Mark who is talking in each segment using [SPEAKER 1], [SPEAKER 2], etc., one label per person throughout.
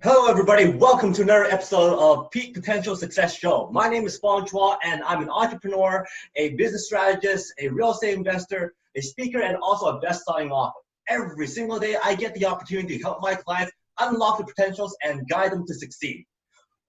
[SPEAKER 1] Hello, everybody. Welcome to another episode of Peak Potential Success Show. My name is Fong, and I'm an entrepreneur, a business strategist, a real estate investor, a speaker, and also a best-selling author. Every single day, I get the opportunity to help my clients unlock their potentials and guide them to succeed.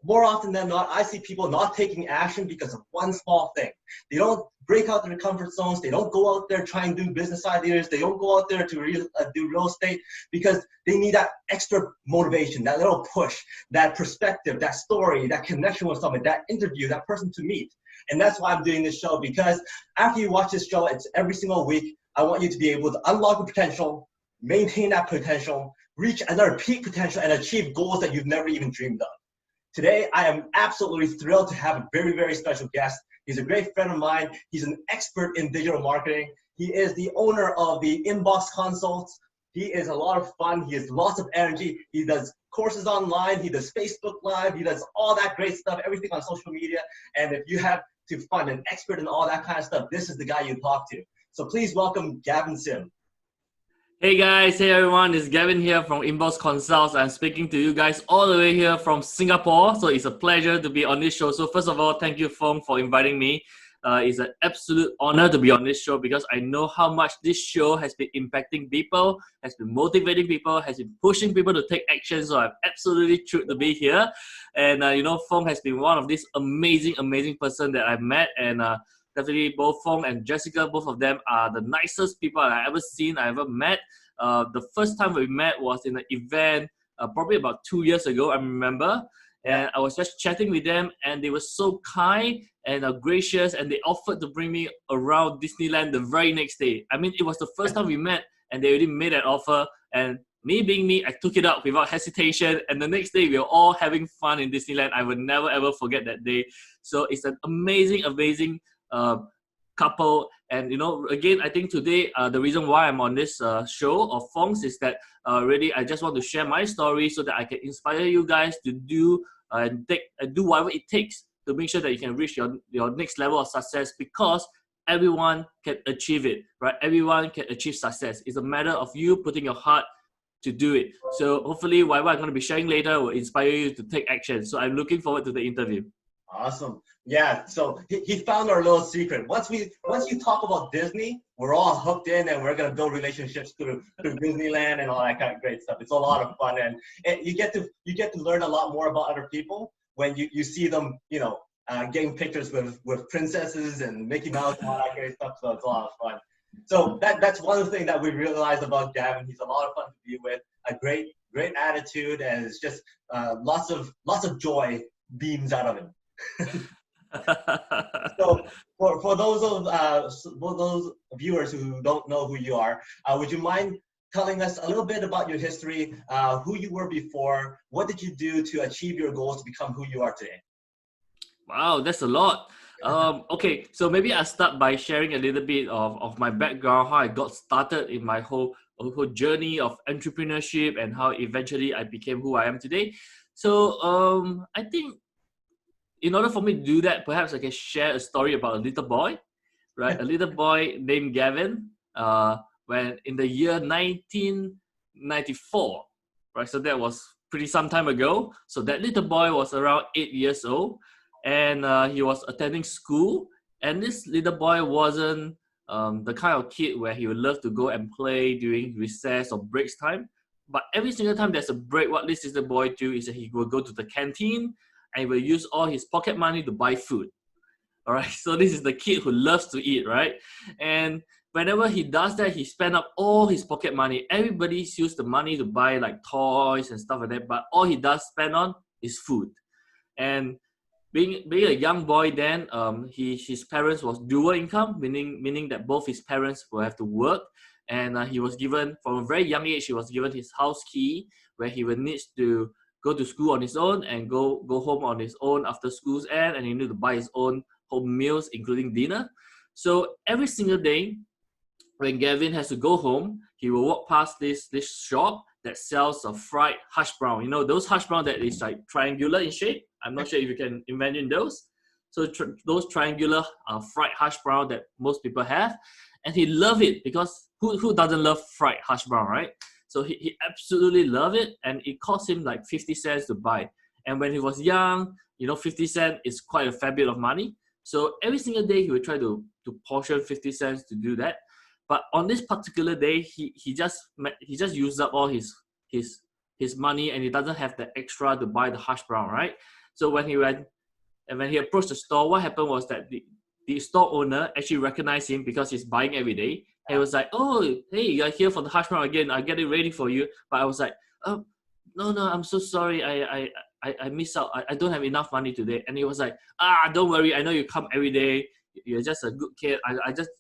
[SPEAKER 1] More often than not, I see people not taking action because of one small thing. They don't break out their comfort zones. They don't go out there try and do business ideas. They don't go out there to do real estate because they need that extra motivation, that little push, that perspective, that story, that connection with someone, that interview, that person to meet. And that's why I'm doing this show, because after you watch this show, it's every single week. I want you to be able to unlock your potential, maintain that potential, reach another peak potential, and achieve goals that you've never even dreamed of. Today, I am absolutely thrilled to have a very, very special guest. He's a great friend of mine. He's an expert in digital marketing. He is the owner of the Inbox Consults. He is a lot of fun. He has lots of energy. He does courses online. He does Facebook Live. He does all that great stuff, everything on social media. And if you have to find an expert in all that kind of stuff, this is the guy you talk to. So please welcome Gavin Sim.
[SPEAKER 2] Hey guys, hey everyone, it's Gavin here from Inbox Consults. I'm speaking to you guys all the way here from Singapore. So it's a pleasure to be on this show. So first of all, thank you, Fong, for inviting me. It's an absolute honor to be on this show because I know how much this show has been impacting people, has been motivating people, has been pushing people to take action. So I'm absolutely thrilled to be here. And Fong has been one of these amazing person that I've met. And definitely both Fong and Jessica, both of them are the nicest people I've ever seen, I ever met. The first time we met was in an event probably about 2 years ago, I remember. And I was just chatting with them and they were so kind and gracious, and they offered to bring me around Disneyland the very next day. I mean, it was the first time we met and they already made that offer, and me being me, I took it up without hesitation, and the next day we were all having fun in Disneyland. I will never ever forget that day. So it's an amazing couple. And again, I think today the reason why I'm on this show of Fong's is that really I just want to share my story so that I can inspire you guys to do do whatever it takes to make sure that you can reach your next level of success, because everyone can achieve it, right? Everyone can achieve success. It's a matter of you putting your heart to do it. So hopefully whatever I'm going to be sharing later will inspire you to take action. So I'm looking forward to the interview.
[SPEAKER 1] Awesome. Yeah, so he found our little secret. Once you talk about Disney, we're all hooked in, and we're gonna build relationships through Disneyland and all that kind of great stuff. It's a lot of fun, and you get to learn a lot more about other people when you see them, getting pictures with princesses and Mickey Mouse and all that great stuff. So it's a lot of fun. So that's one thing that we realized about Gavin. He's a lot of fun to be with. A great attitude, and it's just lots of joy beams out of him. So for those viewers who don't know who you are, would you mind telling us a little bit about your history, who you were before, what did you do to achieve your goals to become who you are today?
[SPEAKER 2] Wow, that's a lot. Okay, so maybe I'll start by sharing a little bit of my background, how I got started in my whole journey of entrepreneurship, and how eventually I became who I am today. So I think in order for me to do that, perhaps I can share a story about a little boy, right? A little boy named Gavin, when in the year 1994, right? So that was pretty some time ago. So that little boy was around 8 years old, and he was attending school. And this little boy wasn't the kind of kid where he would love to go and play during recess or breaks time. But every single time there's a break, what this little boy do is that he will go to the canteen and he will use all his pocket money to buy food. All right, so this is the kid who loves to eat, right? And whenever he does that, he spends up all his pocket money. Everybody uses the money to buy like toys and stuff like that, but all he does spend on is food. And being a young boy then, his parents was dual income, meaning that both his parents will have to work. And he was given, from a very young age, he was given his house key, where he will need to go to school on his own and go home on his own after school's end, and he need to buy his own home meals, including dinner. So every single day, when Gavin has to go home, he will walk past this shop that sells a fried hash brown. You know, those hash brown that is like triangular in shape. I'm not sure if you can imagine those. So those triangular fried hash brown that most people have. And he loved it because who doesn't love fried hash brown, right? So he absolutely loved it, and it cost him like 50 cents to buy. And when he was young, 50 cents is quite a fair bit of money. So every single day he would try to portion 50 cents to do that. But on this particular day, he just used up all his money, and he doesn't have the extra to buy the hash brown, right? So when he approached the store, what happened was that the store owner actually recognized him because he's buying every day. And he was like, "Oh, hey, you're here for the hash brown again. I'll get it ready for you." But I was like, "Oh, no, I'm so sorry. I missed out. I don't have enough money today." And he was like, "Don't worry. I know you come every day. You're just a good kid. I just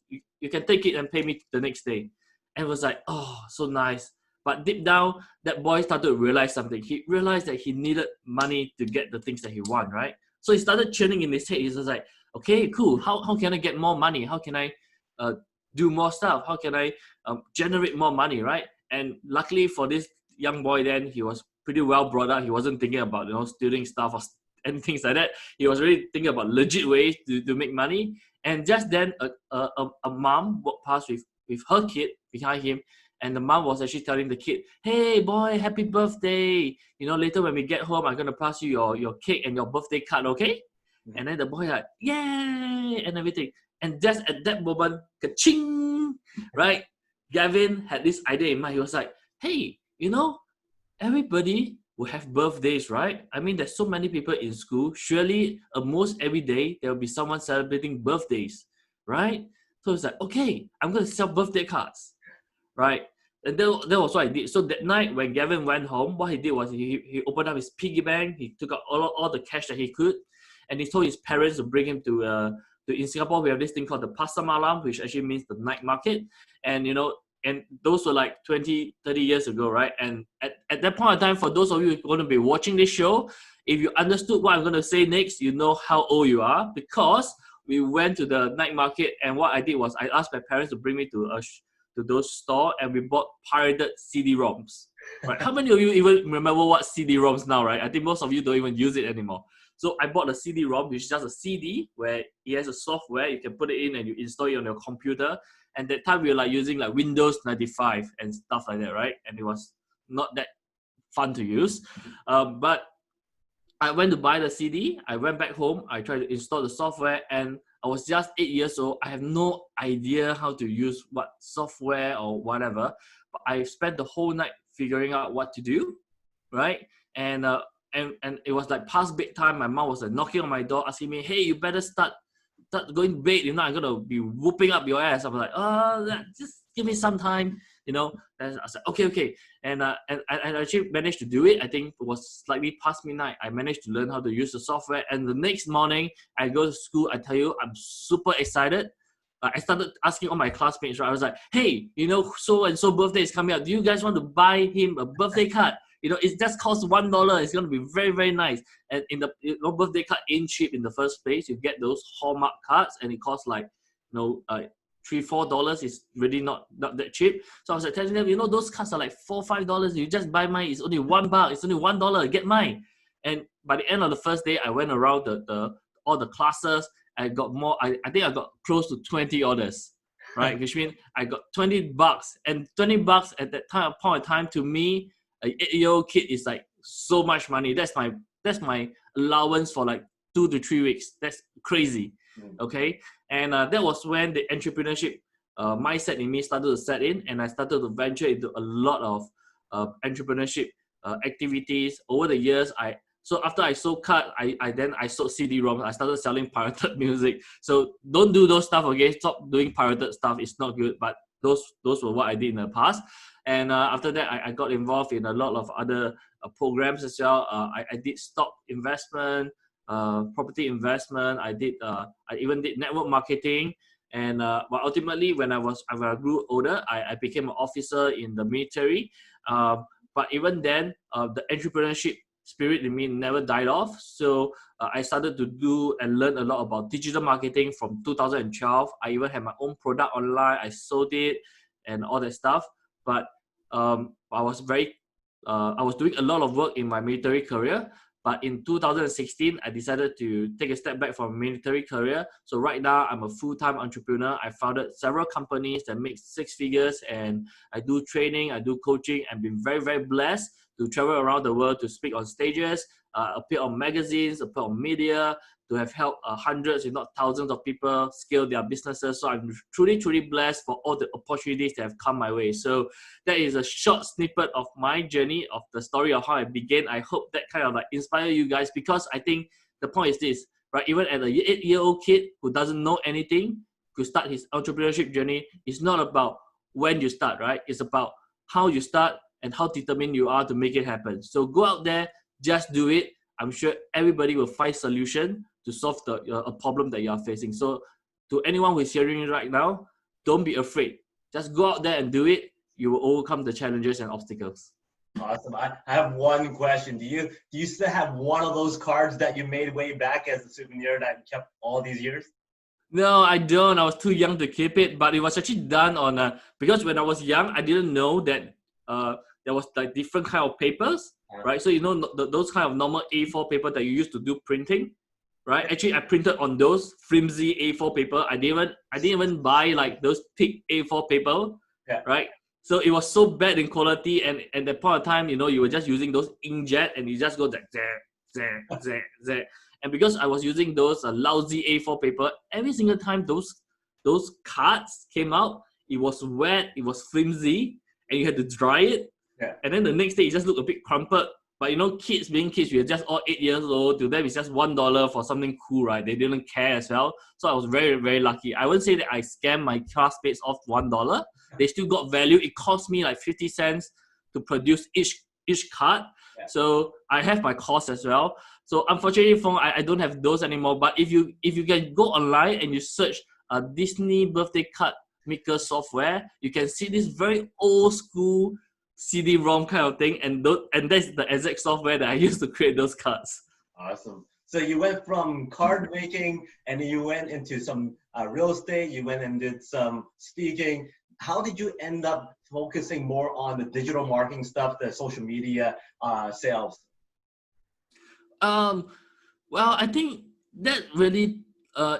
[SPEAKER 2] you can take it and pay me the next day." And it was like, "Oh, so nice." But deep down, that boy started to realize something. He realized that he needed money to get the things that he want, right? So he started churning in his head. He was like, "Okay, cool. How can I get more money? How can I do more stuff? How can I generate more money, right?" And luckily for this young boy, then he was pretty well brought up. He wasn't thinking about stealing stuff or and things like that. He was really thinking about legit ways to make money. And just then, a mom walked past with her kid behind him. And the mom was actually telling the kid, "Hey boy, happy birthday. Later when we get home, I'm gonna pass you your cake and your birthday card, okay?" And then the boy like, "Yay!" and everything. And just at that moment, ka-ching, right? Gavin had this idea in mind. He was like, "Hey, everybody will have birthdays, right? I mean, there's so many people in school. Surely almost every day there will be someone celebrating birthdays, right?" So it's like, "Okay, I'm gonna sell birthday cards." Right? And that was what I did. So that night when Gavin went home, what he did was he opened up his piggy bank, he took out all the cash that he could, and he told his parents to bring him to in Singapore, we have this thing called the Pasar Malam, which actually means the night market. And and those were like 20, 30 years ago, right? And at that point in time, for those of you who are going to be watching this show, if you understood what I'm going to say next, you know how old you are, because we went to the night market, and what I did was I asked my parents to bring me to those store, and we bought pirated CD-ROMs. Right? How many of you even remember what CD-ROMs now, right? I think most of you don't even use it anymore. So I bought a CD-ROM, which is just a CD where it has a software, you can put it in and you install it on your computer. And that time we were like using like Windows 95 and stuff like that, right? And it was not that fun to use. But I went to buy the CD. I went back home. I tried to install the software, and I was just 8 years old. I have no idea how to use what software or whatever. But I spent the whole night figuring out what to do, right? And it was like past bedtime. My mom was like knocking on my door, asking me, "Hey, you better start going to bed. If not, I'm gonna be whooping up your ass." I was like, "Oh, just give me some time." And I said, okay. And I actually managed to do it. I think it was slightly past midnight. I managed to learn how to use the software. And the next morning, I go to school. I tell you, I'm super excited. I started asking all my classmates, right? I was like, "Hey, so and so birthday is coming up. Do you guys want to buy him a birthday card? It just costs $1. It's gonna be very, very nice." And in the birthday card ain't cheap in the first place. You get those Hallmark cards, and it costs like $3-4 is really not that cheap. So I was like telling them, those cards are like $4-5. You just buy mine. It's only $1. It's only $1. Get mine. And by the end of the first day, I went around all the classes. I got more. I think I got close to 20 orders, right? Which means I got $20, and $20 at that point of time, to me, an 8-year-old kid is like so much money. That's my allowance for like 2 to 3 weeks. That's crazy. Okay. And that was when the entrepreneurship mindset in me started to set in, and I started to venture into a lot of entrepreneurship activities over the years. So after I sold card, I sold CD-ROM. I started selling pirated music. So don't do those stuff, okay? Stop doing pirated stuff. It's not good. But those were what I did in the past. And after that, I got involved in a lot of other programs as well. I did stock investment, property investment. I even did network marketing. And but ultimately, when I grew older, I became an officer in the military. But even then, the entrepreneurship spirit in me never died off. So I started to do and learn a lot about digital marketing from 2012. I even had my own product online. I sold it and all that stuff. But I was doing a lot of work in my military career. But in 2016, I decided to take a step back from military career. So right now, I'm a full-time entrepreneur. I founded several companies that make six figures, and I do training, I do coaching. I've been very, very blessed to travel around the world to speak on stages, appear on magazines, appear on media, to have helped hundreds, if not thousands of people scale their businesses. So I'm truly, truly blessed for all the opportunities that have come my way. So that is a short snippet of my journey, of the story of how I began. I hope that kind of like inspire you guys, because I think the point is this, right? Even at an 8-year-old kid who doesn't know anything to start his entrepreneurship journey, it's not about when you start, right? It's about how you start and how determined you are to make it happen. So go out there, just do it. I'm sure everybody will find solution to solve a problem that you are facing. So to anyone who is hearing it right now, don't be afraid. Just go out there and do it. You will overcome the challenges and obstacles.
[SPEAKER 1] Awesome. I have one question. Do you still have one of those cards that you made way back as a souvenir that you kept all these years?
[SPEAKER 2] No, I don't. I was too young to keep it, but it was actually done on because when I was young, I didn't know that there was like different kind of papers, right? So you know those kind of normal A4 paper that you used to do printing, right? Actually, I printed on those flimsy A4 paper. I didn't even buy like those thick A4 paper, right? So it was so bad in quality, and at that point of time, you know, you were just using those inkjet, and you just go like zeh. And because I was using those lousy A4 paper, every single time those cards came out, it was wet, it was flimsy, and you had to dry it. And then the next day, it just looked a bit crumpled. But you know, kids being kids, we are just all 8 years old. To them, it's just $1 for something cool, right? They didn't care as well. So I was very, very lucky. I wouldn't say that I scammed my classmates off $1. They still got value. It cost me like 50 cents to produce each card. So I have my cost as well. So unfortunately, Fong, I don't have those anymore. But if you can go online and you search Disney birthday card maker software, you can see this very old school CD-ROM kind of thing, and that's the exact software that I used to create those cards.
[SPEAKER 1] Awesome. So you went from card making, and then you went into some real estate. You went and did some speaking. How did you end up focusing more on the digital marketing stuff, the social media sales?
[SPEAKER 2] Well, I think that really,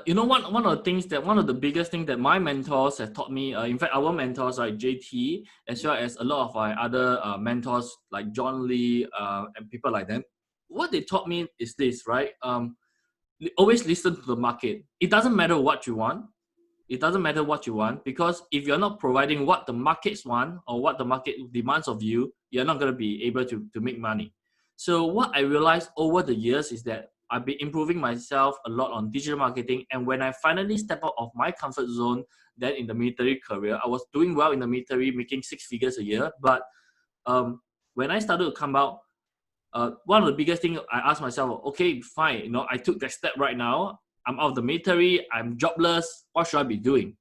[SPEAKER 2] you know, one of the things that one of the biggest things that my mentors have taught me, in fact, our mentors like JT, as well as a lot of my other mentors like John Lee and people like that, what they taught me is this, right? Always listen to the market. It doesn't matter what you want. It doesn't matter what you want, because if you're not providing what the markets want or what the market demands of you, you're not going to be able to make money. So what I realized over the years is that I've been improving myself a lot on digital marketing. And when I finally step out of my comfort zone, then in the military career, I was doing well in the military, making six figures a year. But when I started to come out, one of the biggest things I asked myself, okay, fine, you know, I took that step right now. I'm out of the military, I'm jobless, what should I be doing?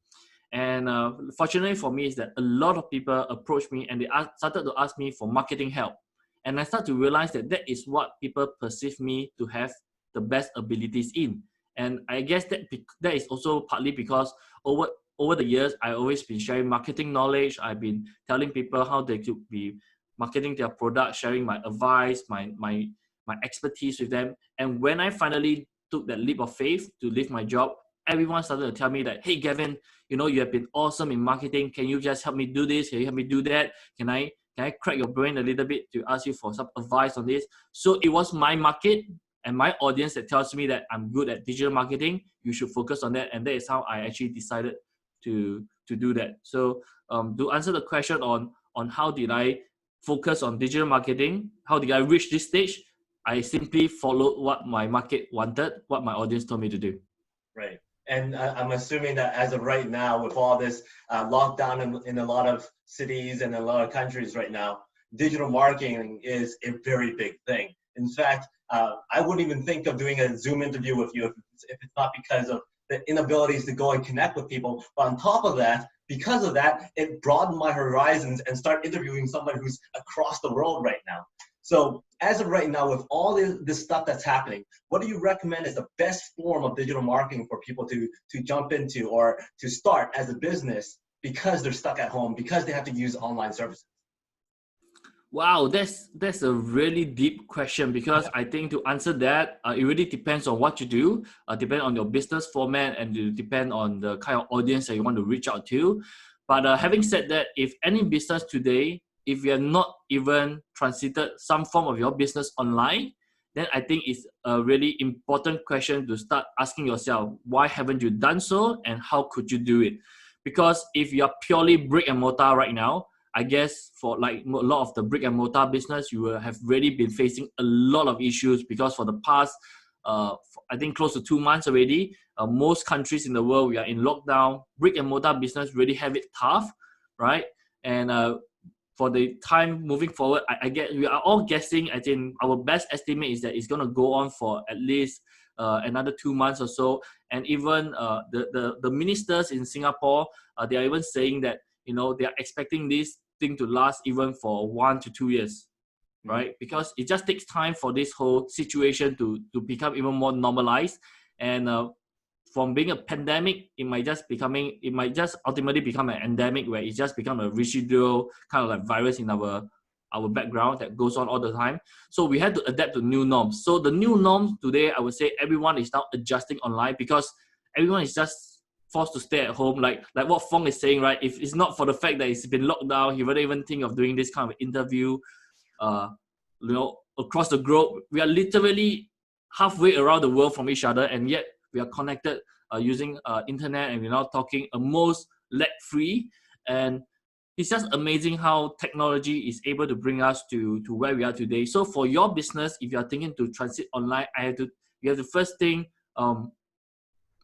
[SPEAKER 2] And fortunately for me is that a lot of people approached me and they started to ask me for marketing help. And I started to realize that that is what people perceive me to have the best abilities in. And I guess that is also partly because over the years, I've always been sharing marketing knowledge. I've been telling people how they could be marketing their product, sharing my advice, my expertise with them. And when I finally took that leap of faith to leave my job, everyone started to tell me that, hey, Gavin, you know, you have been awesome in marketing. Can you just help me do this? Can you help me do that? Can I crack your brain a little bit to ask you for some advice on this? So it was my market and my audience that tells me that I'm good at digital marketing. You should focus on that. And that is how I actually decided to do that. So to answer the question on how did I focus on digital marketing, how did I reach this stage? I simply followed what my market wanted, what my audience told me to do.
[SPEAKER 1] Right. And I'm assuming that as of right now, with all this lockdown in a lot of cities and a lot of countries right now, digital marketing is a very big thing. In fact, I wouldn't even think of doing a Zoom interview with you if it's not because of the inabilities to go and connect with people. But on top of that, because of that, it broadened my horizons and start interviewing someone who's across the world right now. So as of right now, with all this stuff that's happening, what do you recommend is the best form of digital marketing for people to jump into or to start as a business because they're stuck at home, because they have to use online services?
[SPEAKER 2] Wow, that's a really deep question because I think to answer that, it really depends on what you do, depend on your business format, and it depend on the kind of audience that you want to reach out to. But having said that, if any business today, if you are not even transited some form of your business online, then I think it's a really important question to start asking yourself, why haven't you done so, and how could you do it? Because if you are purely brick and mortar right now, I guess for like a lot of the brick and mortar business, you will have really been facing a lot of issues because for the past, I think close to 2 months already, most countries in the world, we are in lockdown. Brick and mortar business really have it tough, right? And for the time moving forward, I get we are all guessing. I think our best estimate is that it's going to go on for at least another 2 months or so. And even the ministers in Singapore, they are even saying that they are expecting this thing to last even for 1 to 2 years, right? Because it just takes time for this whole situation to become even more normalized. And from being a pandemic, it might just ultimately become an endemic where it just become a residual kind of like virus in our background that goes on all the time. So we had to adapt to new norms. So the new norms today, I would say everyone is now adjusting online because everyone is just forced to stay at home. Like what Fong is saying, right? If it's not for the fact that it's been locked down, he wouldn't even think of doing this kind of interview. Uh, Across the globe, we are literally halfway around the world from each other, and yet we are connected using internet, and we're now talking almost lag free. And it's just amazing how technology is able to bring us to where we are today. So for your business, if you are thinking to transit online, you have to first think,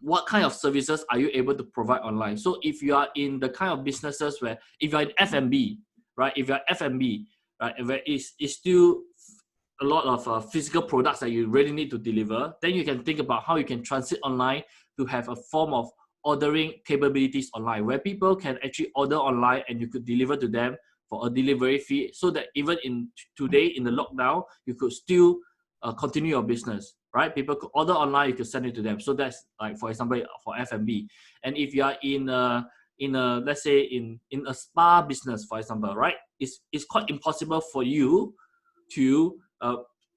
[SPEAKER 2] what kind of services are you able to provide online? So if you are in the kind of businesses where, if you're in F&B, right? If you're F&B, right, where it's still a lot of physical products that you really need to deliver, then you can think about how you can transit online to have a form of ordering capabilities online where people can actually order online and you could deliver to them for a delivery fee, so that even in today in the lockdown, you could still continue your business, right? People could order online, you could send it to them. So that's like, for example, for F&B. And if you are in a let's say in a spa business, for example, right? It's quite impossible for you to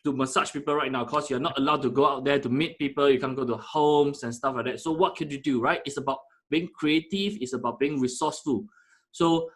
[SPEAKER 2] massage people right now because you're not allowed to go out there to meet people. You can't go to homes and stuff like that. So what could you do, right? It's about being creative. It's about being resourceful. So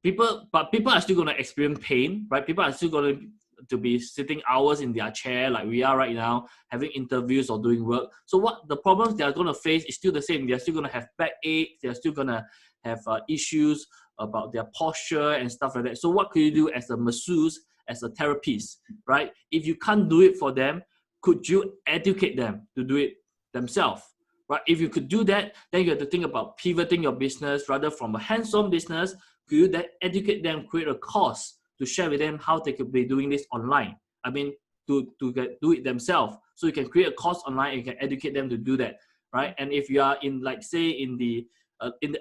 [SPEAKER 2] people are still going to experience pain, right? People are still going to be sitting hours in their chair like we are right now, having interviews or doing work. So what the problems they are going to face is still the same. They're still going to have backache. They're still going to have issues about their posture and stuff like that. So what could you do as a masseuse, as a therapist, right? If you can't do it for them, could you educate them to do it themselves, right? If you could do that, then you have to think about pivoting your business rather from a hands-on business. Could you then educate them, create a course to share with them how they could be doing this online? I mean, to do it themselves. So you can create a course online and you can educate them to do that, right? And if you are in, like, say, in the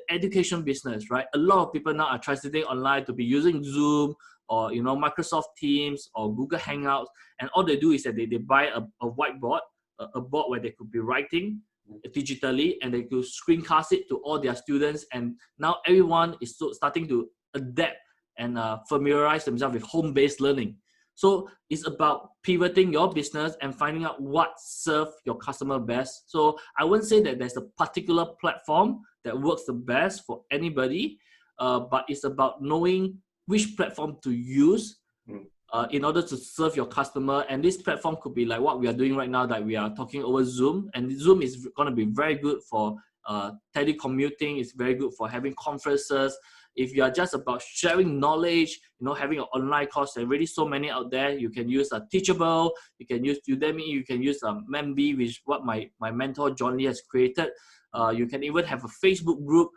[SPEAKER 2] education business, right? A lot of people now are transiting online to be using Zoom or Microsoft Teams or Google Hangouts, and all they do is that they buy a whiteboard, a board where they could be writing digitally, and they could screencast it to all their students. And now everyone is starting to adapt and familiarize themselves with home-based learning. So it's about pivoting your business and finding out what serves your customer best. So I wouldn't say that there's a particular platform that works the best for anybody, but it's about knowing which platform to use in order to serve your customer. And this platform could be like what we are doing right now, that we are talking over Zoom. And Zoom is going to be very good for telecommuting. It's very good for having conferences. If you are just about sharing knowledge, having an online course, there are already so many out there. You can use Teachable, you can use Udemy, you can use Memby, which is what my mentor John Lee has created. You can even have a Facebook group,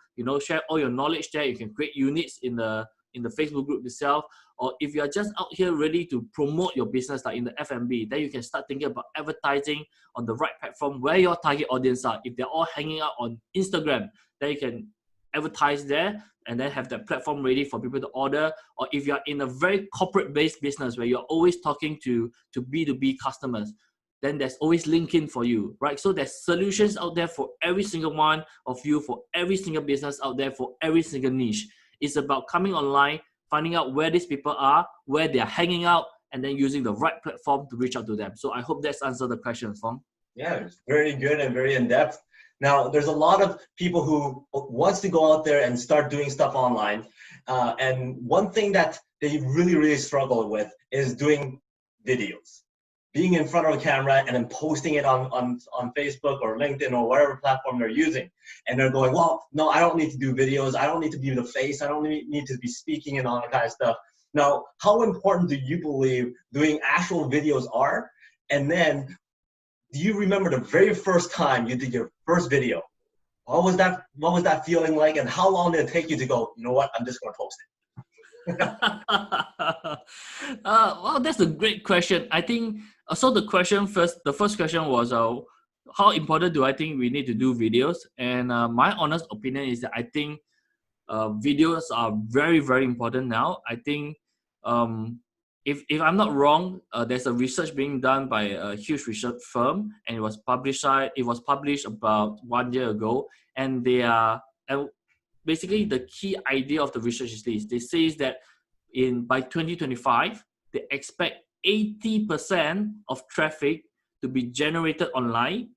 [SPEAKER 2] share all your knowledge there. You can create units in the Facebook group itself. Or if you are just out here ready to promote your business, like in the F&B, then you can start thinking about advertising on the right platform where your target audience are. If they're all hanging out on Instagram, then you can advertise there and then have that platform ready for people to order. Or if you're in a very corporate-based business where you're always talking to B2B customers, then there's always LinkedIn for you, right? So there's solutions out there for every single one of you, for every single business out there, for every single niche. It's about coming online, finding out where these people are, where they are hanging out, and then using the right platform to reach out to them. So I hope that's answered the question, Fong.
[SPEAKER 1] Yeah, it's very good and very in-depth. Now, there's a lot of people who wants to go out there and start doing stuff online. And one thing that they really, really struggle with is doing videos. Being in front of a camera and then posting it on Facebook or LinkedIn or whatever platform they're using. And they're going, well, no, I don't need to do videos. I don't need to be the face. I don't need to be speaking and all that kind of stuff. Now, how important do you believe doing actual videos are? And then, do you remember the very first time you did your first video? What was that feeling like, and how long did it take you to go, you know what, I'm just going to post it?
[SPEAKER 2] Well, that's a great question. I think so. The first question was, how important do I think we need to do videos? And my honest opinion is that I think videos are very, very important now. I think if I'm not wrong, there's a research being done by a huge research firm, and it was published about 1 year ago. And basically the key idea of the research is this: they say that by 2025, they expect 80% of traffic to be generated online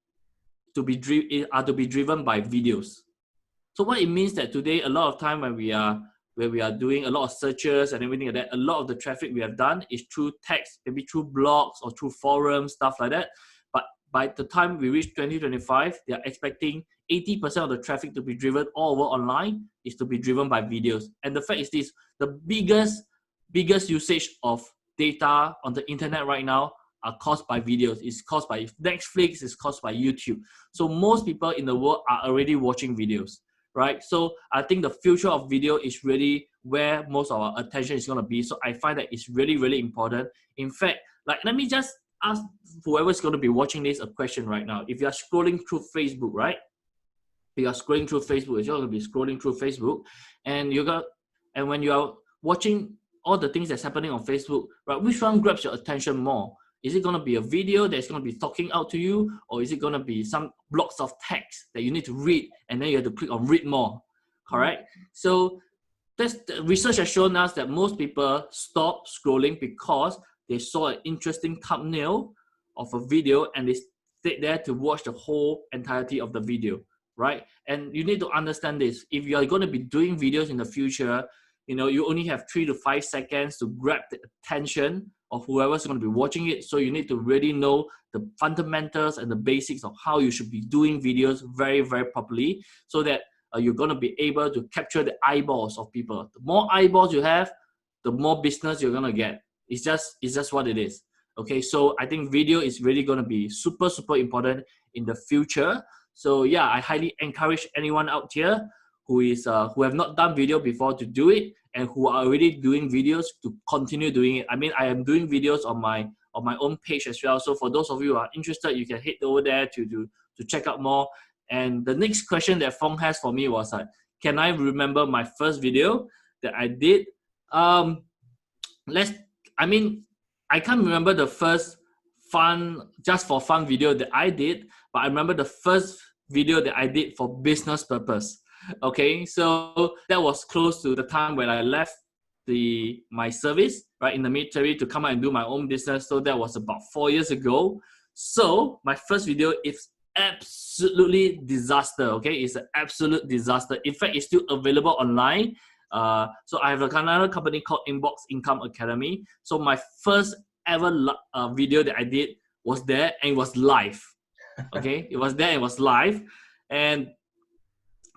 [SPEAKER 2] to be driven by videos. So what it means that today, a lot of time when we are doing a lot of searches and everything like that, a lot of the traffic we have done is through text, maybe through blogs or through forums, stuff like that. But by the time we reach 2025, they are expecting 80% of the traffic to be driven all over online is to be driven by videos. And the fact is this: the biggest usage of data on the internet right now are caused by videos. It's caused by Netflix, it's caused by YouTube. So most people in the world are already watching videos, right? So I think the future of video is really where most of our attention is going to be. So I find that it's really, really important. In fact, like, let me just ask whoever's going to be watching this a question right now. If you're scrolling through Facebook, right? If you're scrolling through Facebook, you're going to be scrolling through Facebook, and when you are watching all the things that's happening on Facebook, right? Which one grabs your attention more? Is it going to be a video that's going to be talking out to you, or is it going to be some blocks of text that you need to read and then you have to click on read more? Correct? So the research has shown us that most people stop scrolling because they saw an interesting thumbnail of a video and they stayed there to watch the whole entirety of the video, right? And you need to understand this: if you are going to be doing videos in the future, you only have 3 to 5 seconds to grab the attention of whoever's going to be watching it. So you need to really know the fundamentals and the basics of how you should be doing videos very, very properly, so that you're going to be able to capture the eyeballs of people. The more eyeballs you have, the more business you're going to get. It's just what it is. Okay, so I think video is really going to be super, super important in the future. So yeah, I highly encourage anyone out here who have not done video before to do it, and who are already doing videos to continue doing it. I mean, I am doing videos on my own page as well. So for those of you who are interested, you can head over there to check out more. And the next question that Fong has for me was like, can I remember my first video that I did? I can't remember the first just for fun video that I did, but I remember the first video that I did for business purpose. Okay, so that was close to the time when I left my service, right, in the military, to come out and do my own business. So that was about 4 years ago. So my first video is absolutely disaster. Okay, it's an absolute disaster. In fact, it's still available online. So I have another company called Inbox Income Academy. So my first ever video that I did was there, and it was live. Okay, it was there, it was live. And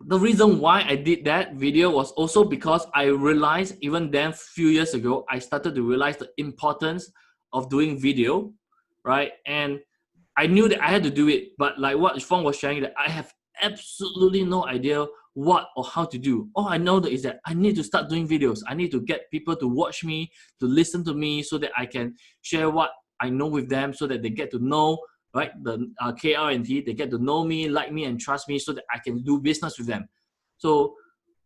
[SPEAKER 2] the reason why I did that video was also because I realized, even then, few years ago, I started to realize the importance of doing video, right? And I knew that I had to do it, but like what Fong was sharing, that I have absolutely no idea what or how to do. All I know is that I need to start doing videos. I need to get people to watch me, to listen to me, so that I can share what I know with them, so that they get to know, right, the KR&T, they get to know me, like me, and trust me, so that I can do business with them. So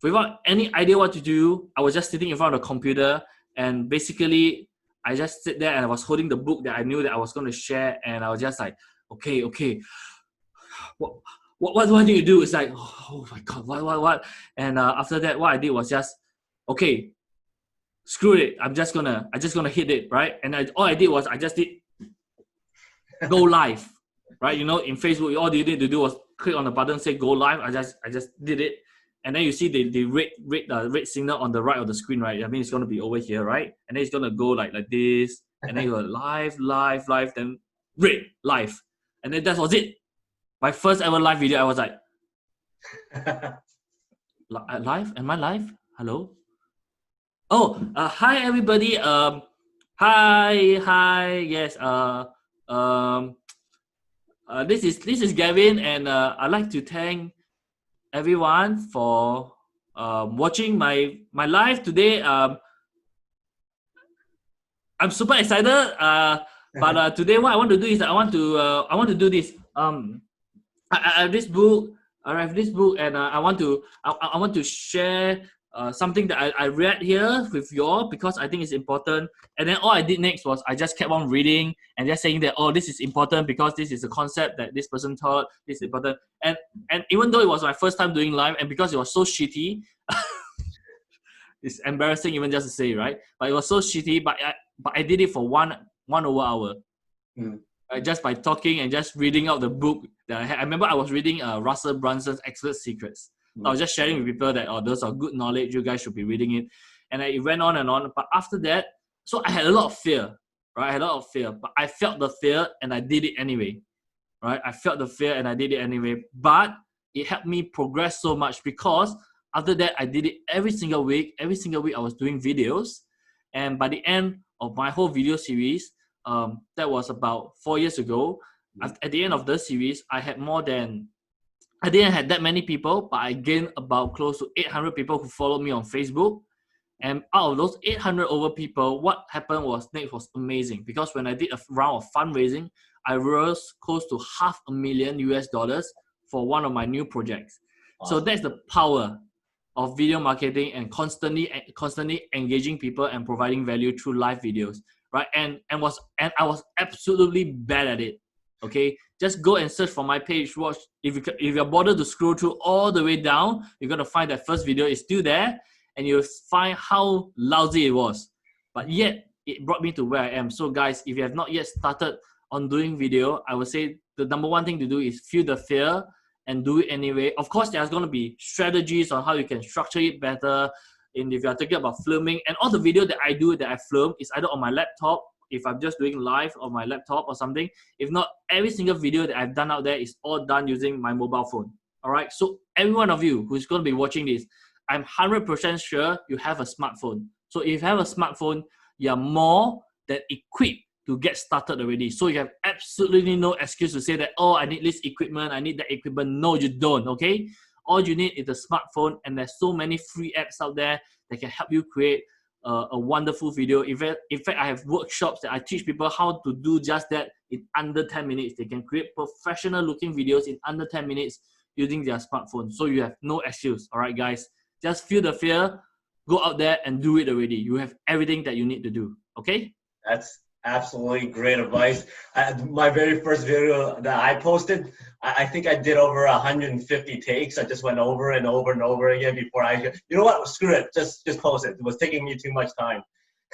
[SPEAKER 2] without any idea what to do, I was just sitting in front of the computer, and basically I just sit there and I was holding the book that I knew that I was going to share, and I was just like, okay, what do I need to do? It's like, oh my God, what? And after that, what I did was just, okay, screw it. I'm just gonna hit it, right? And all I did was I just did go live, right? You know, in Facebook, all you need to do was click on the button, say go live. I just did it, and then you see the red signal on the right of the screen, right? I mean, it's gonna be over here, right? And then it's gonna go like this, and then you go live, then red live, and then that was it. My first ever live video. I was like, live? Am I live? Hello? Oh, hi everybody. Hi. Yes. Um, this is Gavin, and I'd like to thank everyone for watching my live today. I'm super excited. But today what I want to do is I want to do this. I have this book. And I want to share something that I read here with you all because I think it's important. And then all I did next was I just kept on reading and just saying that, oh, this is important because this is a concept that this person taught. This is important. And even though it was my first time doing live and because it was so shitty, it's embarrassing even just to say, right? But it was so shitty. But I did it for one over hour. Just by talking and just reading out the book that I had. I remember I was reading Russell Brunson's Expert Secrets. I was just sharing with people that, oh, those are good knowledge. You guys should be reading it. And it went on and on. But after that, so I had a lot of fear, right? I had a lot of fear. But I felt the fear and I did it anyway, right? I felt the fear and I did it anyway. But it helped me progress so much because after that, I did it every single week. Every single week, I was doing videos. And by the end of my whole video series, that was about 4 years ago. At the end of the series, I didn't have that many people, but I gained about close to 800 people who followed me on Facebook. And out of those 800 over people, what happened was next was amazing because when I did a round of fundraising, I raised close to $500,000 for one of my new projects. Awesome. So that's the power of video marketing and constantly engaging people and providing value through live videos. Right, and I was absolutely bad at it. Okay, just go and search for my page. Watch if you're bothered to scroll through all the way down, you're gonna find that first video is still there, and you'll find how lousy it was. But yet it brought me to where I am. So guys, if you have not yet started on doing video, I would say the number one thing to do is feel the fear and do it anyway. Of course, there's gonna be strategies on how you can structure it better. And if you're talking about filming, and all the video that I do that I film is either on my laptop, if I'm just doing live on my laptop or something. If not, every single video that I've done out there is all done using my mobile phone. All right. So every one of you who's going to be watching this, I'm 100% sure you have a smartphone. So if you have a smartphone, you're more than equipped to get started already. So you have absolutely no excuse to say that, oh, I need this equipment, I need that equipment. No, you don't. Okay. All you need is a smartphone, and there's so many free apps out there that can help you create a wonderful video. In fact, I have workshops that I teach people how to do just that in under 10 minutes. They can create professional looking videos in under 10 minutes using their smartphone. So you have no excuse. All right, guys, just feel the fear, go out there and do it already. You have everything that you need to do. Okay?
[SPEAKER 1] That's absolutely great advice. My very first video that I posted, I think I did over 150 takes. I just went over and over and over again before you know what, screw it, just post it. It was taking me too much time.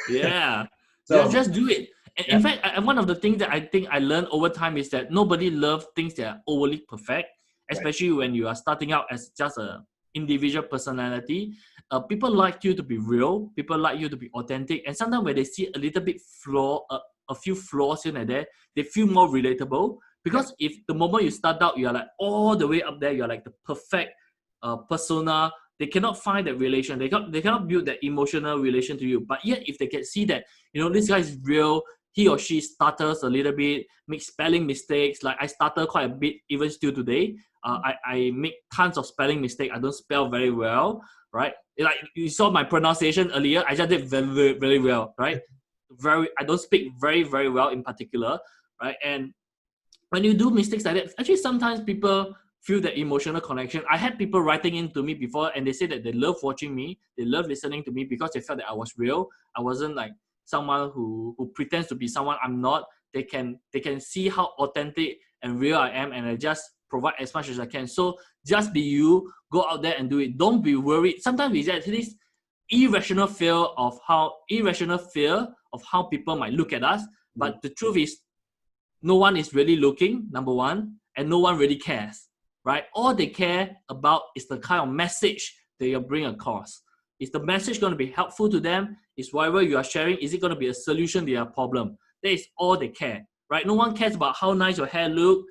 [SPEAKER 2] Yeah. So just do it. In fact, one of the things that I think I learned over time is that nobody loves things that are overly perfect, especially when you are starting out as just a individual personality. People like you to be real. People like you to be authentic. And sometimes when they see a little bit a few flaws here and there, they feel more relatable. Because if the moment you start out, you're like all the way up there, you're like the perfect persona, they cannot find that relation. They cannot build that emotional relation to you. But yet, if they can see that, you know, this guy is real, he or she stutters a little bit, makes spelling mistakes. Like I stutter quite a bit, even still today. I make tons of spelling mistakes. I don't spell very well, right? Like you saw my pronunciation earlier, I just did very, very well, right? I don't speak very, very well in particular, right? And when you do mistakes like that, actually sometimes people feel that emotional connection. I had people writing in to me before and they say that they love watching me, they love listening to me because they felt that I was real. I wasn't like someone who pretends to be someone I'm not. They can see how authentic and real I am, and I just provide as much as I can. So just be you, go out there and do it. Don't be worried. Sometimes we just irrational fear of how people might look at us. But the truth is, no one is really looking, number one, and no one really cares, right? All they care about is the kind of message that you bring across. Is the message going to be helpful to them? Is whatever you are sharing, is it going to be a solution to their problem? That is all they care, right? No one cares about how nice your hair look,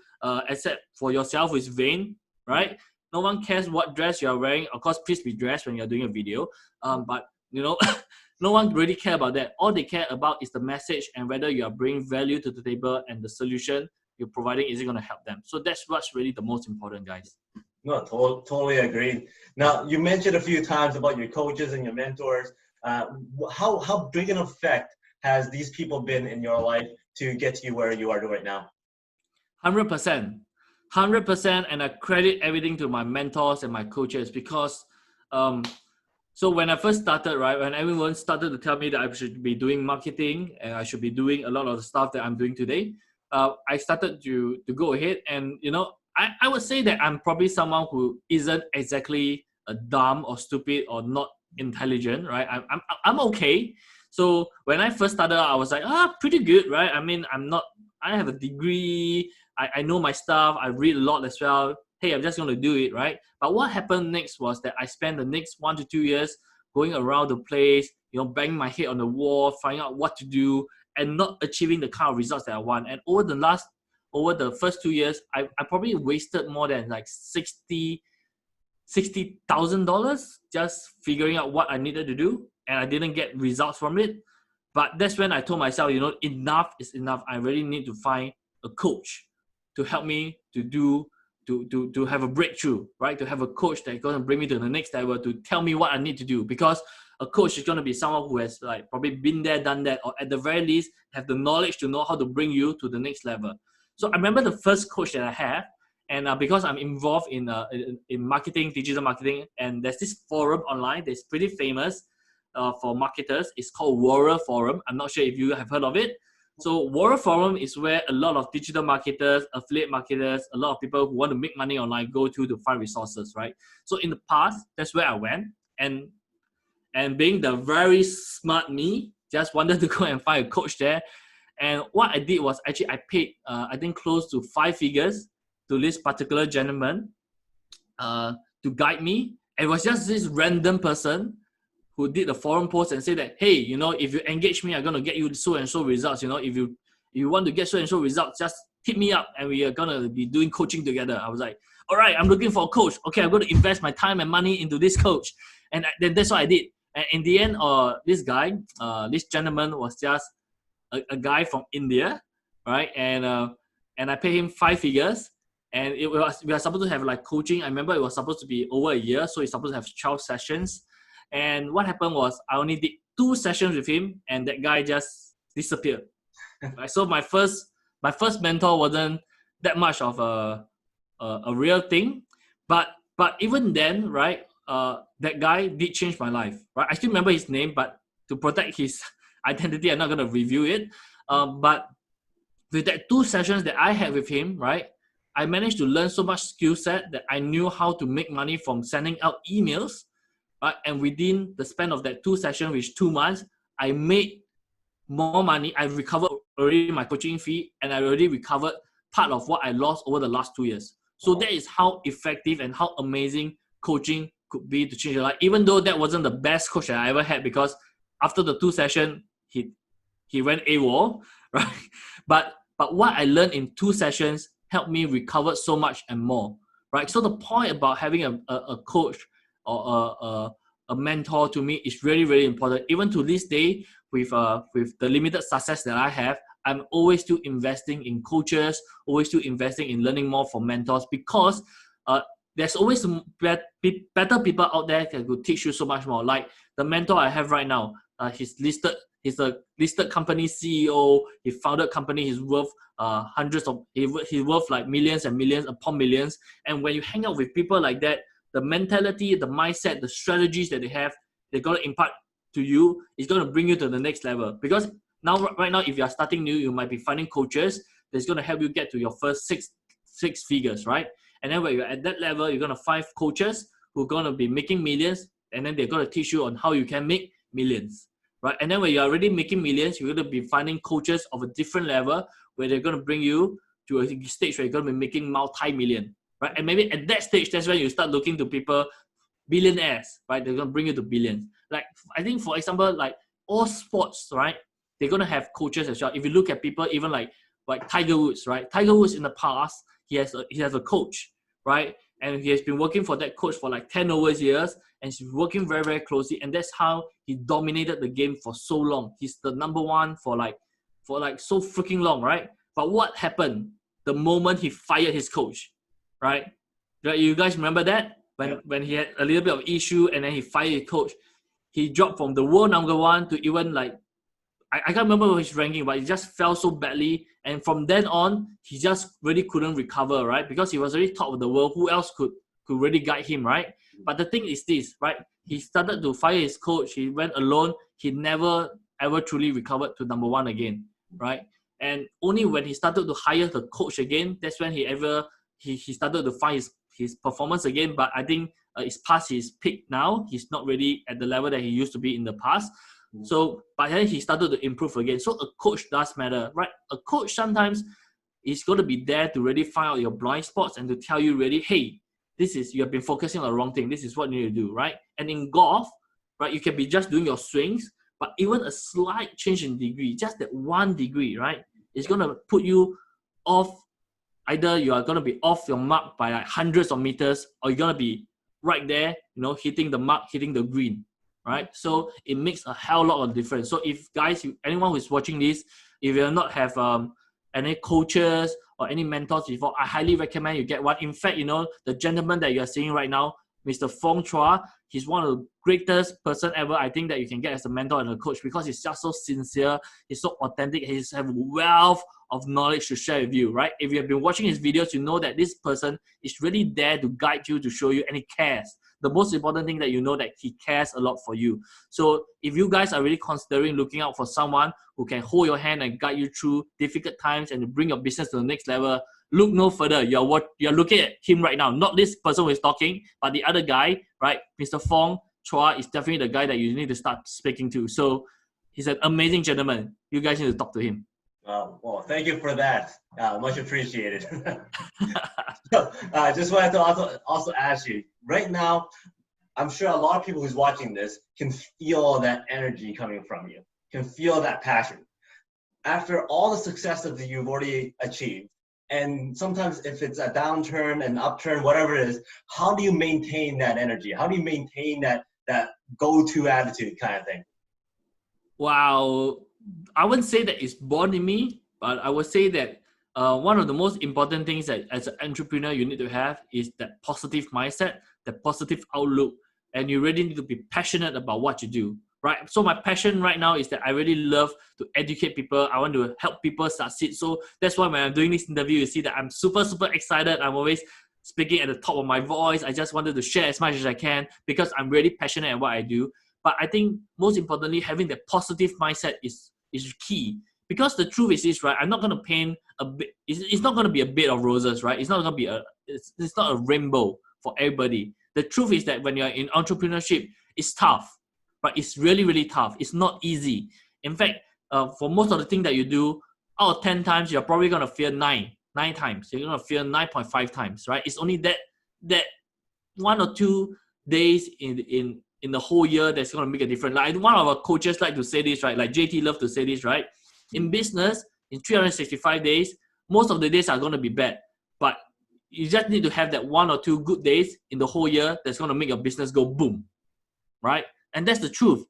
[SPEAKER 2] except for yourself with vain, right? No one cares what dress you are wearing. Of course, please be dressed when you're doing a video. But you know, no one really care about that. All they care about is the message and whether you are bringing value to the table and the solution you're providing, is it going to help them? So that's what's really the most important, guys.
[SPEAKER 1] No, totally agree. Now, you mentioned a few times about your coaches and your mentors. How big an effect has these people been in your life to get you where you are right now?
[SPEAKER 2] 100%. 100%. And I credit everything to my mentors and my coaches because so when I first started, right, when everyone started to tell me that I should be doing marketing and I should be doing a lot of the stuff that I'm doing today, I started to go ahead and, you know, I would say that I'm probably someone who isn't exactly a dumb or stupid or not intelligent, right? I'm okay. So when I first started, I was like, pretty good, right? I mean, I have a degree. I know my stuff. I read a lot as well. Hey, I'm just going to do it, right? But what happened next was that I spent the next 1 to 2 years going around the place, you know, banging my head on the wall, finding out what to do, and not achieving the kind of results that I want. And over the first 2 years, I probably wasted more than like $60,000 just figuring out what I needed to do, and I didn't get results from it. But that's when I told myself, you know, enough is enough. I really need to find a coach to help me to have a breakthrough, right? To have a coach that's going to bring me to the next level, to tell me what I need to do, because a coach is going to be someone who has like probably been there, done that, or at the very least have the knowledge to know how to bring you to the next level. So I remember the first coach that I had, and because I'm involved in marketing, digital marketing, and there's this forum online that's pretty famous for marketers. It's called Warrior Forum. I'm not sure if you have heard of it. So Warrior Forum is where a lot of digital marketers, affiliate marketers, a lot of people who want to make money online go to find resources, right? So in the past, that's where I went, and being the very smart me, just wanted to go and find a coach there. And what I did was actually I paid, I think close to 5 figures to this particular gentleman to guide me. And it was just this random person who did a forum post and said that, hey, you know, if you engage me, I'm going to get you so and so results. You know, if you want to get so and so results, just hit me up and we are going to be doing coaching together. I was like, all right, I'm looking for a coach. Okay, I'm going to invest my time and money into this coach. And then that's what I did. And in the end, this gentleman was just a guy from India, right? And I paid him 5 figures. And we are supposed to have like coaching. I remember it was supposed to be over a year. So it's supposed to have 12 sessions. And what happened was I only did 2 sessions with him, and that guy just disappeared. Right? So my first mentor wasn't that much of a real thing, but even then, right? That guy did change my life. Right? I still remember his name, but to protect his identity, I'm not gonna review it. But with that 2 sessions that I had with him, right? I managed to learn so much skill set that I knew how to make money from sending out emails. Right? And within the span of that 2 sessions, which 2 months, I made more money. I recovered already my coaching fee, and I already recovered part of what I lost over the last 2 years. So that is how effective and how amazing coaching could be to change your life. Even though that wasn't the best coach that I ever had, because after the 2 sessions, he went AWOL, right? But what I learned in 2 sessions helped me recover so much and more, right? So the point about having a coach or a mentor to me is really, really important. Even to this day, with the limited success that I have, I'm always still investing in coaches, always still investing in learning more from mentors, because there's always better people out there that could teach you so much more. Like the mentor I have right now, he's a listed company CEO. He founded company. He's worth he's worth like millions and millions upon millions. And when you hang out with people like that, the mentality, the mindset, the strategies that they have, they're going to impart to you, is going to bring you to the next level. Because right now, if you are starting new, you might be finding coaches that's going to help you get to your first six figures, right? And then when you're at that level, you're going to find coaches who are going to be making millions, and then they're going to teach you on how you can make millions, right? And then when you're already making millions, you're going to be finding coaches of a different level where they're going to bring you to a stage where you're going to be making multi-million, right? And maybe at that stage, that's when you start looking to people, billionaires, right? They're going to bring you to billions. Like, I think, for example, like all sports, right? They're going to have coaches as well. If you look at people, even like Tiger Woods, right? Tiger Woods in the past, he has a coach, right? And he has been working for that coach for like 10 over years, and he's working very, very closely. And that's how he dominated the game for so long. He's the number one for like so freaking long, right? But what happened the moment he fired his coach, right? You guys remember that? When he had a little bit of issue and then he fired his coach, he dropped from the world number one to even like, I can't remember his ranking, but he just fell so badly. And from then on, he just really couldn't recover, right? Because he was already top of the world. Who else could really guide him, right? But the thing is this, right? He started to fire his coach. He went alone. He never ever truly recovered to number one again, right? And only when he started to hire the coach again, that's when he started to find his performance again. But I think it's past his peak now. He's not really at the level that he used to be in the past. So, but then he started to improve again. So a coach does matter, right? A coach sometimes is going to be there to really find out your blind spots and to tell you really, hey, you have been focusing on the wrong thing. This is what you need to do, right? And in golf, right, you can be just doing your swings, but even a slight change in degree, just that 1 degree, right, is going to put you off. Either you are going to be off your mark by like hundreds of meters, or you're going to be right there, hitting the mark, hitting the green. Right, so it makes a hell lot of difference. So if guys, anyone who is watching this, if you do not have any coaches or any mentors before, I highly recommend you get one. In fact, the gentleman that you are seeing right now, Mr. Fong Chua, he's one of the greatest person ever. I think that you can get as a mentor and a coach because he's just so sincere, he's so authentic, he's have a wealth of knowledge to share with you. Right? If you have been watching his videos, you know that this person is really there to guide you, to show you, and he cares. The most important thing that that he cares a lot for you. So if you guys are really considering looking out for someone who can hold your hand and guide you through difficult times and to bring your business to the next level, look no further. You're looking at him right now, not this person who is talking, but the other guy, right? Mr. Fong Chua is definitely the guy that you need to start speaking to. So he's an amazing gentleman. You guys need to talk to him.
[SPEAKER 1] Well, thank you for that. Much appreciated. So, I just wanted to also ask you, right now, I'm sure a lot of people who's watching this can feel that energy coming from you, can feel that passion. After all the success that you've already achieved, and sometimes if it's a downturn, an upturn, whatever it is, how do you maintain that energy? How do you maintain that go-to attitude kind of thing?
[SPEAKER 2] Wow. I wouldn't say that it's born in me, but I would say that one of the most important things that as an entrepreneur you need to have is that positive mindset, that positive outlook, and you really need to be passionate about what you do, right? So my passion right now is that I really love to educate people. I want to help people succeed. So that's why when I'm doing this interview, you see that I'm super, super excited. I'm always speaking at the top of my voice. I just wanted to share as much as I can because I'm really passionate at what I do. But I think most importantly, having that positive mindset is key. Because the truth is this, right? I'm not going to paint a bit. It's not going to be a bed of roses, right? It's not going to be it's not a rainbow for everybody. The truth is that when you're in entrepreneurship, it's tough, but it's really, really tough. It's not easy. In fact, for most of the things that you do, out of 10 times, you're probably going to fail nine times. You're going to fail 9.5 times, right? It's only that 1 or 2 days in the whole year that's going to make a difference. Like one of our coaches like to say this, right? Like JT love to say this, right? In business, in 365 days, most of the days are going to be bad. But you just need to have that 1 or 2 good days in the whole year that's going to make your business go boom, right? And that's the truth.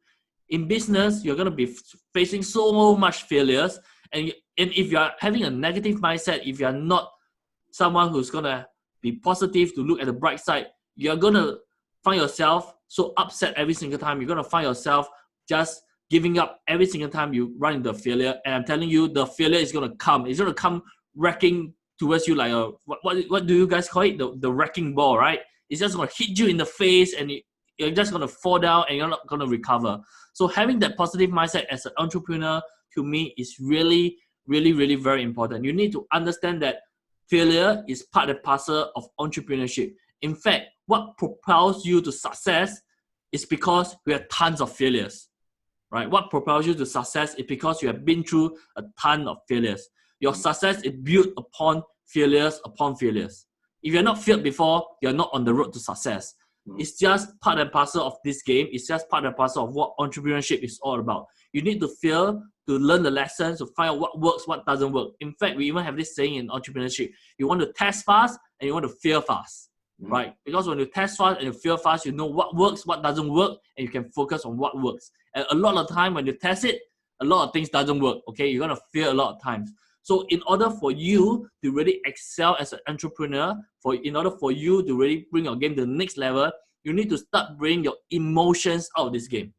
[SPEAKER 2] In business, you're going to be facing so much failures. And if you're having a negative mindset, if you're not someone who's going to be positive, to look at the bright side, you're going to find yourself so upset every single time. You're going to find yourself just giving up every single time you run into a failure. And I'm telling you, the failure is going to come. It's going to come wrecking towards you like a, what do you guys call it? The wrecking ball, right? It's just going to hit you in the face and you're just going to fall down and you're not going to recover. So having that positive mindset as an entrepreneur, to me, is really, really, really very important. You need to understand that failure is part and parcel of entrepreneurship. In fact, what propels you to success It's because we have tons of failures, right? What propels you to success is because you have been through a ton of failures. Your success is built upon failures upon failures. If you're not failed before, you're not on the road to success. It's just part and parcel of this game. It's just part and parcel of what entrepreneurship is all about. You need to fail to learn the lessons, to find out what works, what doesn't work. In fact, we even have this saying in entrepreneurship: you want to test fast and you want to fail fast, right? Because when you test fast and you fail fast, you know what works, what doesn't work, and you can focus on what works. And a lot of the time when you test it, a lot of things doesn't work, okay? You're going to fail a lot of times. So in order for you to really excel as an entrepreneur, in order for you to really bring your game to the next level, you need to start bringing your emotions out of this game,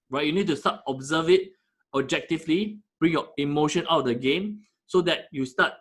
[SPEAKER 2] right? You need to start observe it objectively, bring your emotion out of the game so that you start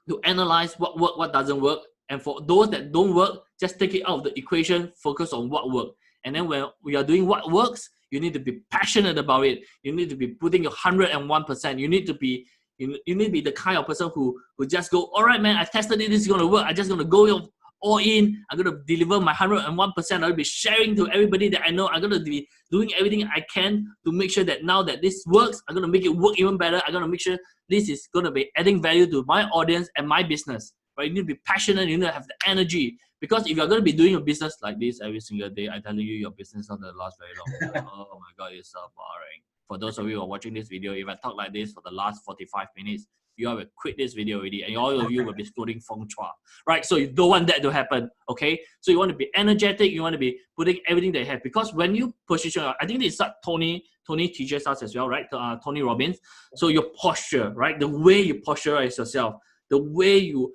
[SPEAKER 2] to analyze what works, what doesn't work. And for those that don't work, just take it out of the equation, focus on what works. And then when we are doing what works, you need to be passionate about it. You need to be putting your 101%. You need to be the kind of person who just go, all right, man, I tested it, this is going to work. I'm just going to go all in. I'm going to deliver my 101%. I'll be sharing to everybody that I know. I'm going to be doing everything I can to make sure that now that this works, I'm going to make it work even better. I'm going to make sure this is going to be adding value to my audience and my business. Right? You need to be passionate. You need to have the energy. Because if you're going to be doing a business like this every single day, I'm telling you, your business is not going to last very long. Oh my God, it's so boring. For those of you who are watching this video, if I talk like this for the last 45 minutes, you all will quit this video already, and all of you will be scolding Fong Chua, right? So you don't want that to happen, okay? So you want to be energetic, you want to be putting everything that you have, because when you position, I think this is Tony teaches us as well, right? Tony Robbins. So your posture, right? The way you posturize yourself, the way you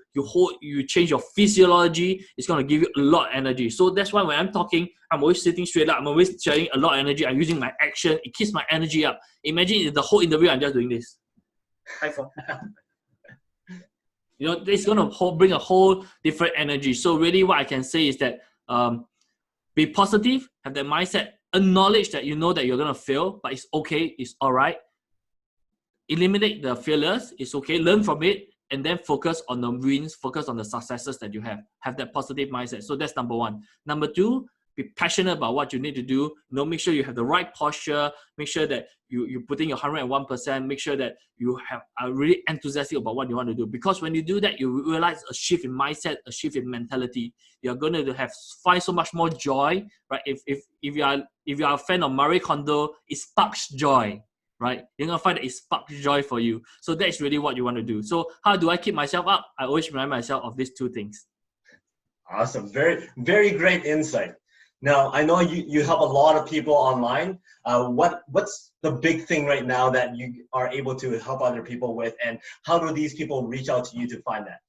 [SPEAKER 2] change your physiology is going to give you a lot of energy. So that's why when I'm talking, I'm always sitting straight up. I'm always sharing a lot of energy. I'm using my action. It keeps my energy up. Imagine the whole interview, I'm just doing this. Hi, Fong. You know, it's going to bring a whole different energy. So really what I can say is that be positive, have that mindset, acknowledge that you know that you're going to fail, but it's okay. It's all right. Eliminate the failures. It's okay. Learn from it. And then focus on the wins, focus on the successes that you have. Have that positive mindset. So that's number one. Number two, be passionate about what you need to do. You know, make sure you have the right posture. Make sure that you put in your 101%. Make sure that you are really enthusiastic about what you want to do. Because when you do that, you realize a shift in mindset, a shift in mentality. You're going to find so much more joy, right? If you are a fan of Marie Kondo, it sparks joy. Right? You're going to find that it sparks joy for you. So that's really what you want to do. So how do I keep myself up? I always remind myself of these two things.
[SPEAKER 1] Awesome. Very, very great insight. Now, I know you help a lot of people online. What's the big thing right now that you are able to help other people with, and how do these people reach out to you to find that?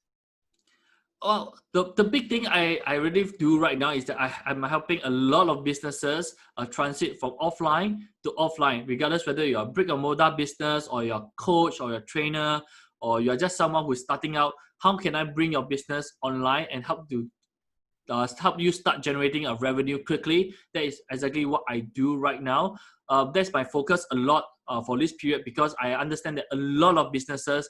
[SPEAKER 2] Well, the big thing I really do right now is that I'm helping a lot of businesses transit from offline to offline, regardless whether you're a brick and mortar business or you're a coach or you're a trainer or you're just someone who's starting out. How can I bring your business online and help you start generating a revenue quickly? That is exactly what I do right now. That's my focus a lot for this period, because I understand that a lot of businesses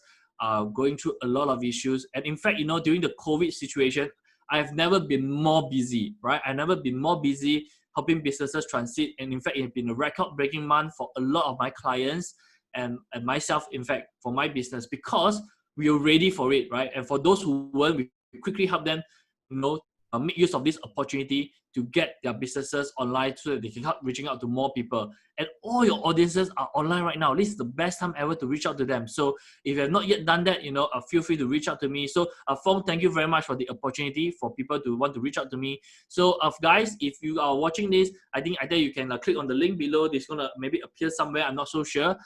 [SPEAKER 2] going through a lot of issues. And in fact, you know, during the COVID situation, I've never been more busy, right? I've never been more busy helping businesses transit. And in fact, it's been a record-breaking month for a lot of my clients and myself, in fact, for my business, because we are ready for it, right? And for those who weren't, we quickly help them, you know, make use of this opportunity to get their businesses online so that they can help reaching out to more people. And all your audiences are online right now. This is the best time ever to reach out to them. So if you have not yet done that, you know, feel free to reach out to me. So Fong, thank you very much for the opportunity for people to want to reach out to me. So guys, if you are watching this, I think either you can click on the link below. It's gonna maybe appear somewhere. I'm not so sure.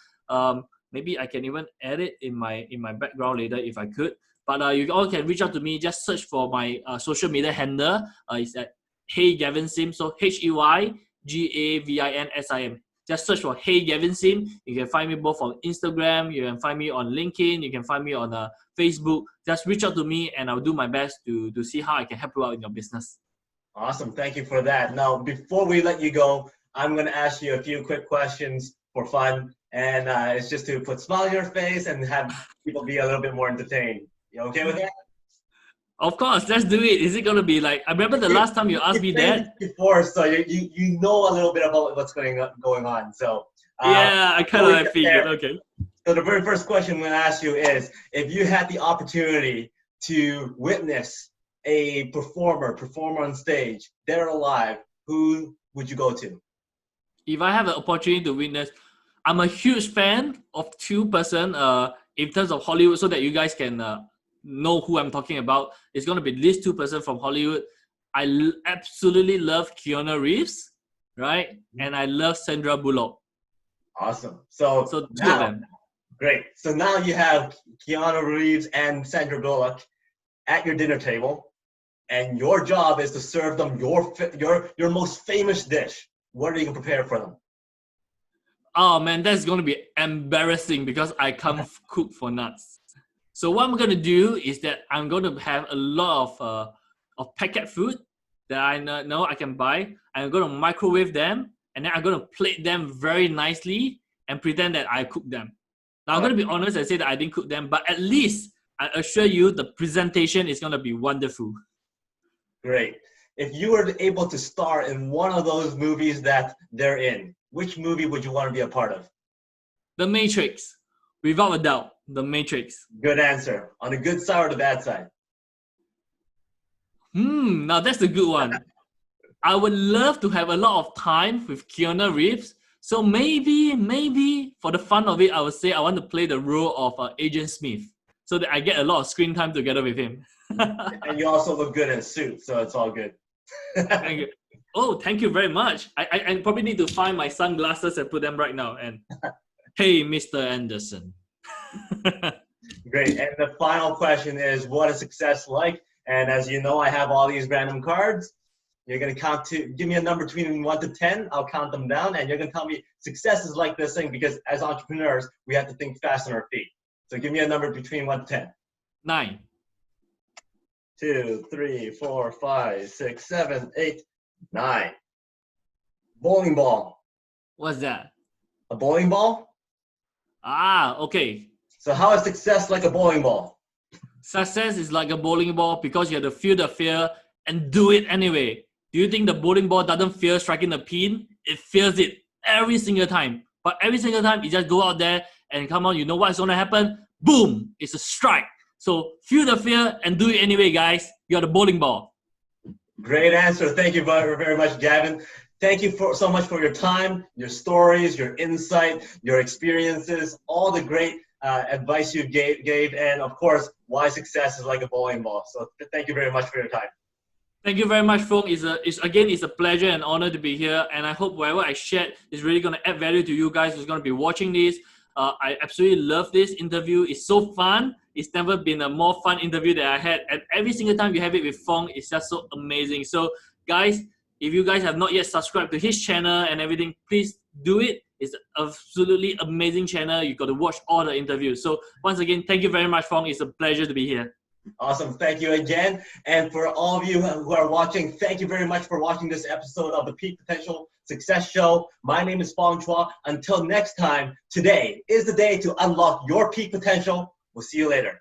[SPEAKER 2] Maybe I can even add it in my background later if I could. But you all can reach out to me. Just search for my social media handle. It's at Hey Gavin Sim. So HeyGavinSim. Just search for Hey Gavin Sim. You can find me both on Instagram. You can find me on LinkedIn. You can find me on Facebook. Just reach out to me, and I'll do my best to see how I can help you out in your business.
[SPEAKER 1] Awesome. Thank you for that. Now, before we let you go, I'm going to ask you a few quick questions for fun. And it's just to put a smile on your face and have people be a little bit more entertained. You okay with that?
[SPEAKER 2] Of course, let's do it. Is it gonna be like? I remember the last time you asked me that.
[SPEAKER 1] Before, so you know a little bit about what's going on. So
[SPEAKER 2] Yeah, I kind
[SPEAKER 1] before
[SPEAKER 2] of
[SPEAKER 1] we
[SPEAKER 2] like
[SPEAKER 1] get
[SPEAKER 2] figured.
[SPEAKER 1] there,
[SPEAKER 2] Okay.
[SPEAKER 1] so the very first question I'm going to ask you is, if you had the opportunity to witness a performer on stage, dead or alive, who would you go to?
[SPEAKER 2] If I have an opportunity to witness, I'm a huge fan of two-person in terms of Hollywood, so that you guys can know who I'm talking about. It's gonna be these two-person from Hollywood. Absolutely love Keanu Reeves, right? And I love Sandra Bullock.
[SPEAKER 1] Awesome. So
[SPEAKER 2] So two of
[SPEAKER 1] now,
[SPEAKER 2] them.
[SPEAKER 1] great. So now you have Keanu Reeves and Sandra Bullock at your dinner table, and your job is to serve them your most famous dish. What are you going to prepare for them?
[SPEAKER 2] Oh man, that's gonna be embarrassing because I can't cook for nuts. So what I'm gonna do is that I'm gonna have a lot of packet food that I know I can buy. I'm gonna microwave them, and then I'm gonna plate them very nicely and pretend that I cook them. Now I'm
[SPEAKER 1] Oh,
[SPEAKER 2] gonna be honest and say that I didn't cook them, but at least I assure you the presentation is gonna be wonderful.
[SPEAKER 1] great. If you were able to star in one of those movies that they're in, which movie would you want to be a part of?
[SPEAKER 2] The Matrix, without a doubt, The Matrix.
[SPEAKER 1] Good answer. On the good side or the bad side?
[SPEAKER 2] Now that's a good one. I would love to have a lot of time with Keanu Reeves. So maybe for the fun of it, I would say I want to play the role of Agent Smith, so that I get a lot of screen time together with him.
[SPEAKER 1] And you also look good in a suit, so it's all good.
[SPEAKER 2] Thank you. Oh, thank you very much. I probably need to find my sunglasses and put them right now. And hey, Mr. Anderson.
[SPEAKER 1] Great. And the final question is, what is success like? And as you know, I have all these random cards. You're going to give me a number between 1 to 10. I'll count them down, and you're going to tell me success is like this thing, because as entrepreneurs, we have to think fast on our feet. So give me a number between 1 to 10.
[SPEAKER 2] 9.
[SPEAKER 1] 2, 3, 4, 5, 6, 7, 8, 9. Bowling ball.
[SPEAKER 2] What's that?
[SPEAKER 1] A bowling ball?
[SPEAKER 2] Ah, okay.
[SPEAKER 1] So how is success like a bowling ball?
[SPEAKER 2] Success is like a bowling ball because you have to feel the fear and do it anyway. Do you think the bowling ball doesn't fear striking the pin? It feels it every single time. But every single time, you just go out there and come on, you know what's going to happen? Boom! It's a strike. So feel the fear and do it anyway, guys. You're the bowling ball.
[SPEAKER 1] Great answer. Thank you very, very much, Gavin. Thank you so much for your time, your stories, your insight, your experiences, all the great advice you gave, and of course, why success is like a bowling ball. So thank you very much for your time.
[SPEAKER 2] Thank you very much, Fong. It's a pleasure and honor to be here. And I hope whatever I shared is really going to add value to you guys who's going to be watching this. I absolutely love this interview. It's so fun. It's never been a more fun interview that I had. And every single time you have it with Fong, it's just so amazing. So, guys, if you guys have not yet subscribed to his channel and everything, please do it. It's absolutely amazing channel. You got to watch all the interviews. So, once again, thank you very much, Fong. It's a pleasure to be here.
[SPEAKER 1] Awesome. Thank you again. And for all of you who are watching, thank you very much for watching this episode of the Peak Potential Success Show. My name is Fong Chua. Until next time, today is the day to unlock your peak potential. We'll see you later.